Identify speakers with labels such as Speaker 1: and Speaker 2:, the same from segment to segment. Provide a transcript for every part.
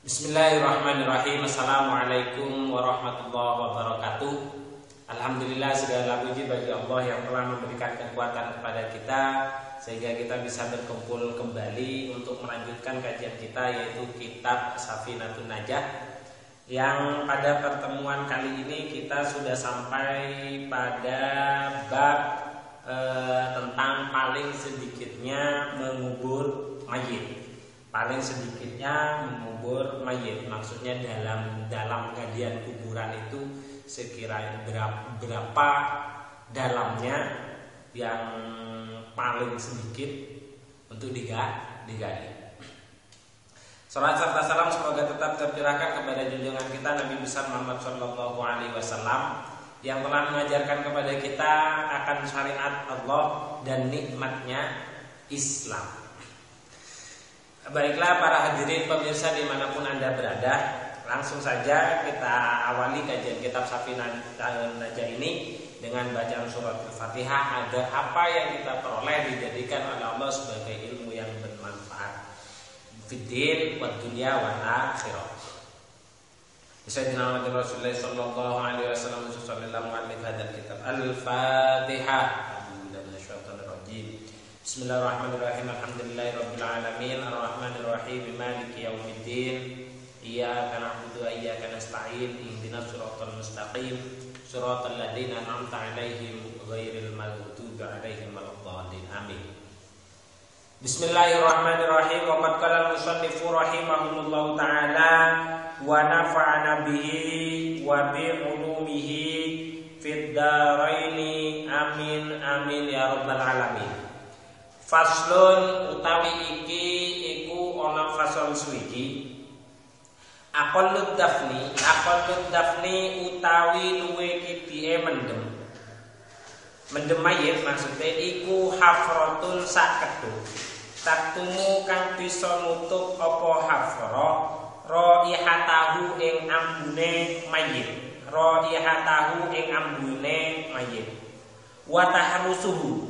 Speaker 1: Bismillahirrahmanirrahim. Assalamualaikum warahmatullahi wabarakatuh. Alhamdulillah, segala puji bagi Allah yang telah memberikan kekuatan kepada kita sehingga kita bisa berkumpul kembali untuk melanjutkan kajian kita, yaitu kitab Safinatun Najah, yang pada pertemuan kali ini kita sudah sampai pada bab tentang paling sedikitnya mengubur mayit. Paling sedikitnya mengubur mayit, maksudnya dalam kajian kuburan itu sekiranya berapa dalamnya yang paling sedikit untuk digali. Salat serta salam semoga tetap tercurahkan kepada junjungan kita Nabi besar Muhammad Shallallahu Alaihi Wasallam yang telah mengajarkan kepada kita akan syariat Allah dan nikmatnya Islam. Baiklah para hadirin pemirsa dimanapun Anda berada, langsung saja kita awali kajian kitab Safinatun Najah ini dengan bacaan surat Al-Fatihah agar apa yang kita peroleh dijadikan oleh Allah sebagai ilmu yang bermanfaat fid din wad dunya wal akhirah. Sayyidina Rasulullah sallallahu alaihi wasallam sallallahu alaihi hadzal kitab Al-Fatihah. Bismillahirrahmanirrahim. Alhamdulillahirabbil alamin arrahmanirrahim maliki yaumiddin iyyaka na'budu wa iyyaka nasta'in ihdinas siratal mustaqim siratal ladzina an'amta 'alaihim ghairil maghdubi 'alaihim waladdallin. Amin. Bismillahirrahmanirrahim. Wa qad qala al-musannifu rahimahullahu ta'ala wa nafa'ana bihi wa bi 'ulumihi fid dharaini amin amin ya rabbal alamin. Faslun utawi iki iku ana fasal suwiji. Aqallut dafni utawi luwe kidike mendem mayit maksudnya iku hafratun sak kedhuk taktumu kang bisa nutup apa hafra raihatahu ing ambune mayit watahrusuhu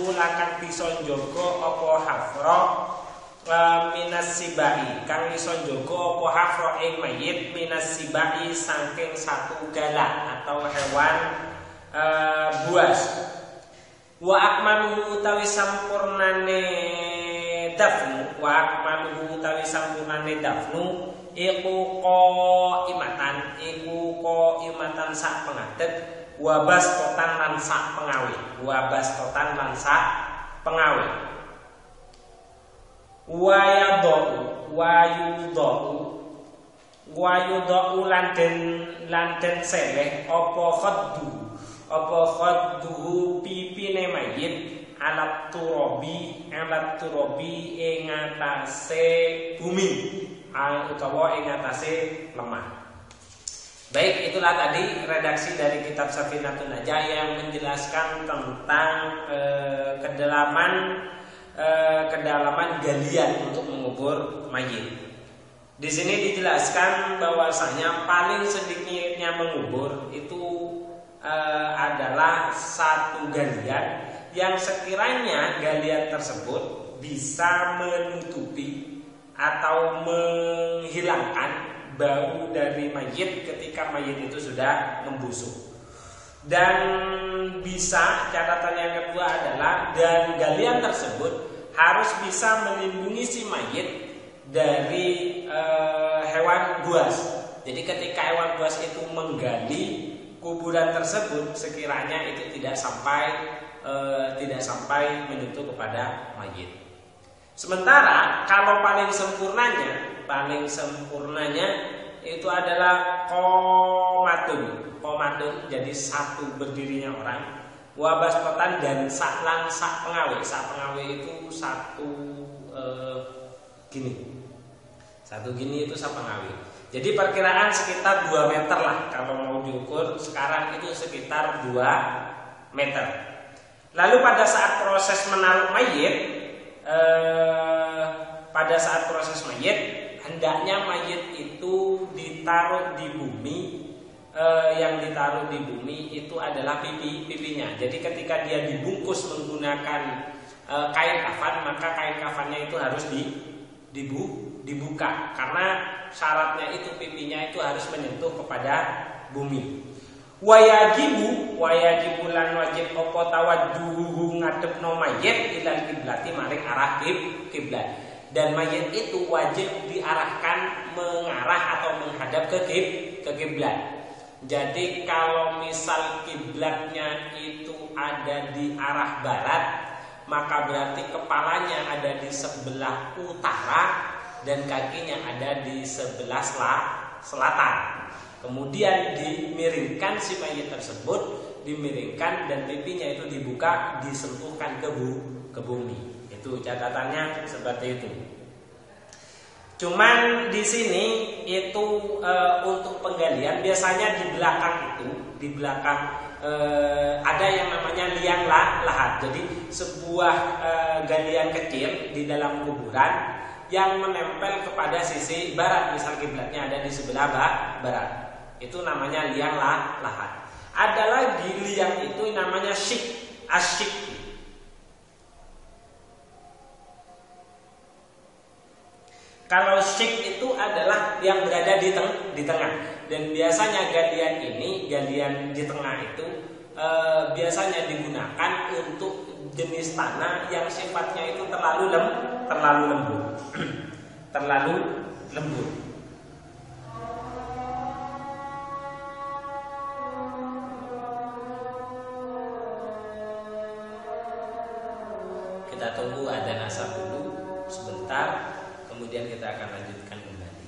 Speaker 1: lakan bisa njaga apa hafra minas sibai kang iso njaga apa hafra ing mayit minas sibai saking satu gala atau hewan buas. Wa akmaluhu utawi sampurnane dafnu iku qaimatan sak pengadeg wabas totan lan sak pengawe wayudhu lan den seleh apa khadduhu pipine mayit alat turabi ing atase bumi utawa ing atase lemah. Baik, itulah tadi redaksi dari kitab Safinatun Najah yang menjelaskan tentang kedalaman galian untuk mengubur mayit. Di sini dijelaskan bahwasanya paling sedikitnya mengubur itu adalah satu galian yang sekiranya galian tersebut bisa menutupi atau menghilangkan bau dari mayit ketika mayit itu sudah membusuk. Dan bisa, catatan yang kedua adalah dan galian tersebut harus bisa melindungi si mayit dari hewan buas. Jadi ketika hewan buas itu menggali kuburan tersebut, sekiranya itu tidak sampai menyentuh kepada mayit. Sementara kalau paling sempurnanya itu adalah komatun, jadi satu berdirinya orang, wabastotan dan sak pengawe itu satu gini itu sak pengawe. Jadi perkiraan sekitar 2 meter lah kalau mau diukur sekarang itu sekitar 2 meter. Lalu pada saat proses menaruh mayit hendaknya mayit itu ditaruh di bumi. Yang ditaruh di bumi itu adalah pipinya. Jadi ketika dia dibungkus menggunakan kain kafan, maka kain kafannya itu harus dibuka karena syaratnya itu pipinya itu harus menyentuh kepada bumi. Wayajibu lan wajib apa tawajjuhu ngadepno mayit ilal kiblati maring arah kiblat. Dan mayit itu wajib diarahkan mengarah atau menghadap ke kiblat. Jadi kalau misal kiblatnya itu ada di arah barat, maka berarti kepalanya ada di sebelah utara dan kakinya ada di sebelah selatan. Kemudian dimiringkan si mayit tersebut, dimiringkan dan pipinya itu dibuka, disentuhkan ke bumi. Itu catatannya seperti itu. Cuman di sini itu untuk penggalian biasanya di belakang ada yang namanya liang lahat. Jadi sebuah galian kecil di dalam kuburan yang menempel kepada sisi barat, misal kiblatnya ada di sebelah barat. Itu namanya liang lahat. Ada lagi liang itu namanya asyik. Kalau syik itu adalah yang berada di tengah. Dan biasanya galian di tengah itu biasanya digunakan untuk jenis tanah yang sifatnya itu terlalu lembut. Terlalu lembut. Kita tunggu adzan asar dulu sebentar, kemudian kita akan lanjutkan kembali.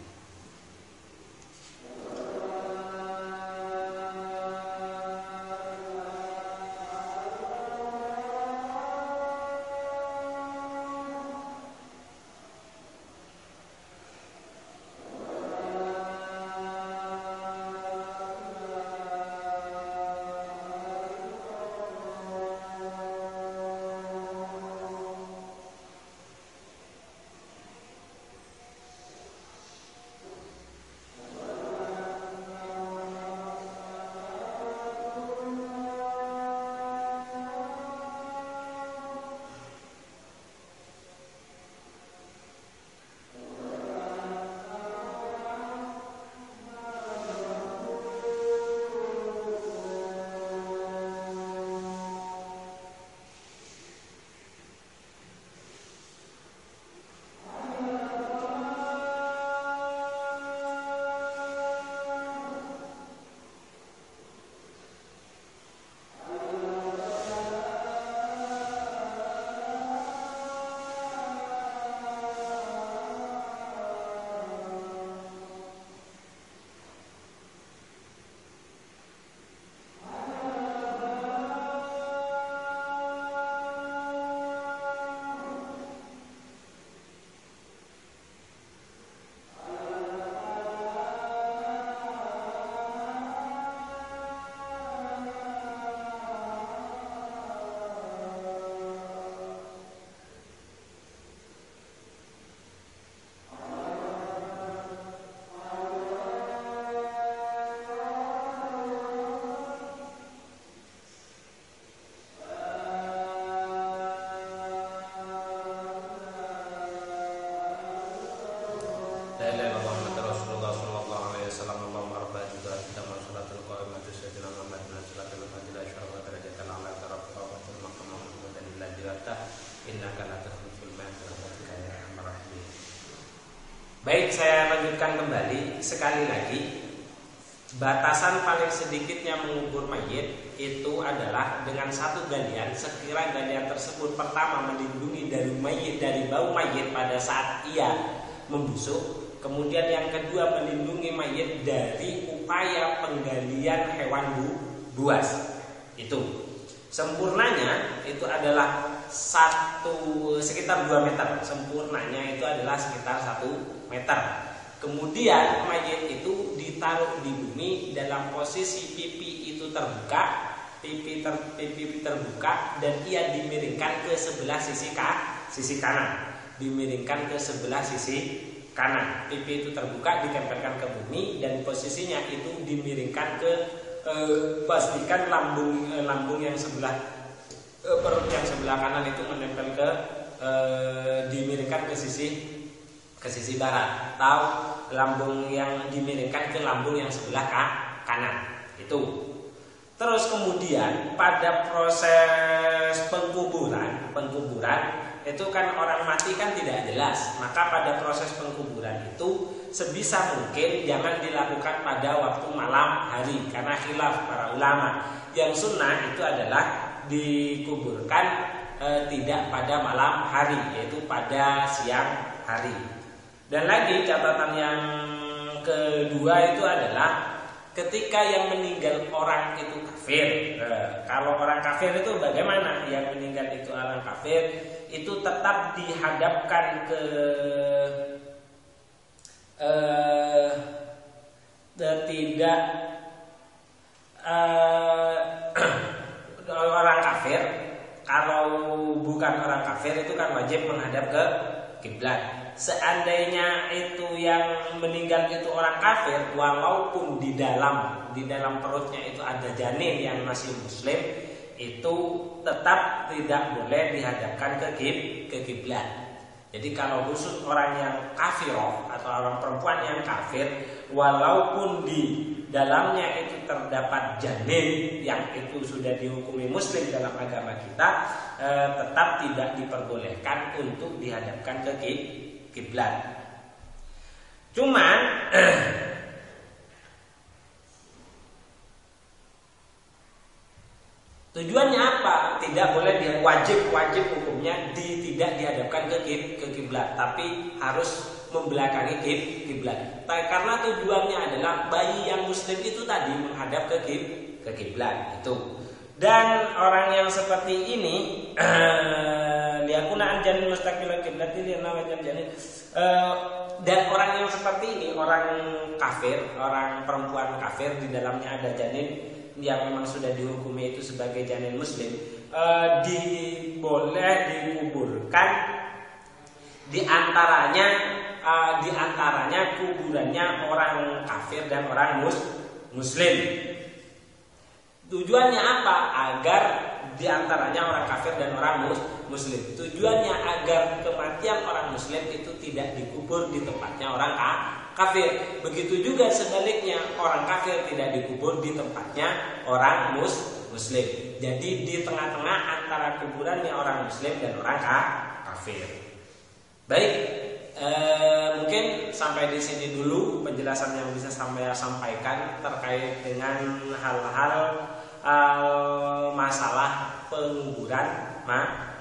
Speaker 1: Baik, saya lanjutkan kembali. Sekali lagi, batasan paling sedikitnya mengubur mayit itu adalah dengan satu galian. Sekira galian tersebut pertama melindungi dari bau mayit pada saat ia membusuk. Kemudian yang kedua melindungi mayit dari upaya penggalian hewan buas. Itu sempurnanya itu adalah sekitar 2 meter. Sempurnanya itu adalah sekitar 1 meter. Kemudian mayit itu ditaruh di bumi dalam posisi pipi itu terbuka, pipi terbuka, dan ia dimiringkan ke sebelah sisi kanan. Dimiringkan ke sebelah sisi kanan. Pipi itu terbuka, ditempelkan ke bumi, dan posisinya itu dimiringkan ke pastikan lambung yang sebelah perut yang sebelah kanan itu menempel ke dimiringkan ke sisi barat, atau lambung yang dimiringkan ke lambung yang sebelah kanan itu. Terus kemudian pada proses pengkuburan itu kan orang mati kan tidak jelas, maka pada proses pengkuburan itu sebisa mungkin jangan dilakukan pada waktu malam hari karena khilaf para ulama. Yang sunnah itu adalah dikuburkan tidak pada malam hari, yaitu pada siang hari. Dan lagi catatan yang kedua itu adalah ketika yang meninggal orang itu kafir. Kalau orang kafir itu bagaimana? Yang meninggal itu orang kafir itu tetap dihadapkan ke orang kafir. Kalau bukan orang kafir itu kan wajib menghadap ke kiblat. Seandainya itu yang meninggal itu orang kafir, walaupun di dalam perutnya itu ada janin yang masih muslim, itu tetap tidak boleh dihadapkan ke kiblat. Jadi kalau khusus orang yang kafiroh atau orang perempuan yang kafir, walaupun di dalamnya itu terdapat janin yang itu sudah dihukumi muslim dalam agama kita, tetap tidak diperbolehkan untuk dihadapkan ke kiblat. Cuman tujuannya apa? Tidak boleh wajib hukumnya tidak dihadapkan ke kiblat, tapi harus membelakangi kiblat. Karena tujuannya adalah bayi yang muslim itu tadi menghadap ke kiblat itu. Dan orang yang seperti ini liyakuna anjan mustaqbilan kiblat dan orang yang seperti ini, orang kafir, orang perempuan kafir di dalamnya ada janin yang memang sudah dihukumi itu sebagai janin muslim, boleh dikuburkan di antaranya kuburannya orang kafir dan orang muslim. Tujuannya apa? Agar di antaranya orang kafir dan orang muslim. Tujuannya agar kematian orang muslim itu tidak dikubur di tempatnya orang kafir. Begitu juga sebaliknya, orang kafir tidak dikubur di tempatnya orang muslim. Jadi di tengah-tengah antara kuburannya orang muslim dan orang kafir. Baik, mungkin sampai di sini dulu penjelasan yang bisa saya sampaikan terkait dengan hal-hal masalah penguburan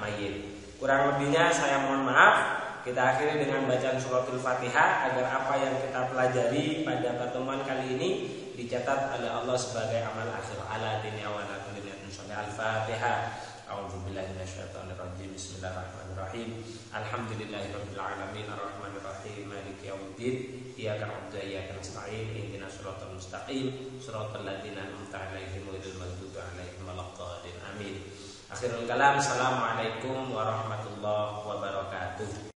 Speaker 1: mayit. Kurang lebihnya saya mohon maaf. Kita akhiri dengan bacaan suratul Fatihah agar apa yang kita pelajari pada pertemuan kali ini dicatat oleh Allah sebagai amal akhir ala dini awala kulli al-Fatihah. A'udzubillahi minasyaitonirrajim. Bismillahirrahmanirrahim. Alhamdulillahirabbil alamin arrahmanirrahim maliki yaumiddin. Iyyaka na'budu wa iyyaka nasta'in. Ihdinas siratal mustaqim. Siratal ladzina an'amta 'alaihim ghairil maghdubi 'alaihim waladdallin. Amin. Akhirul kalam. Assalamualaikum warahmatullahi wabarakatuh.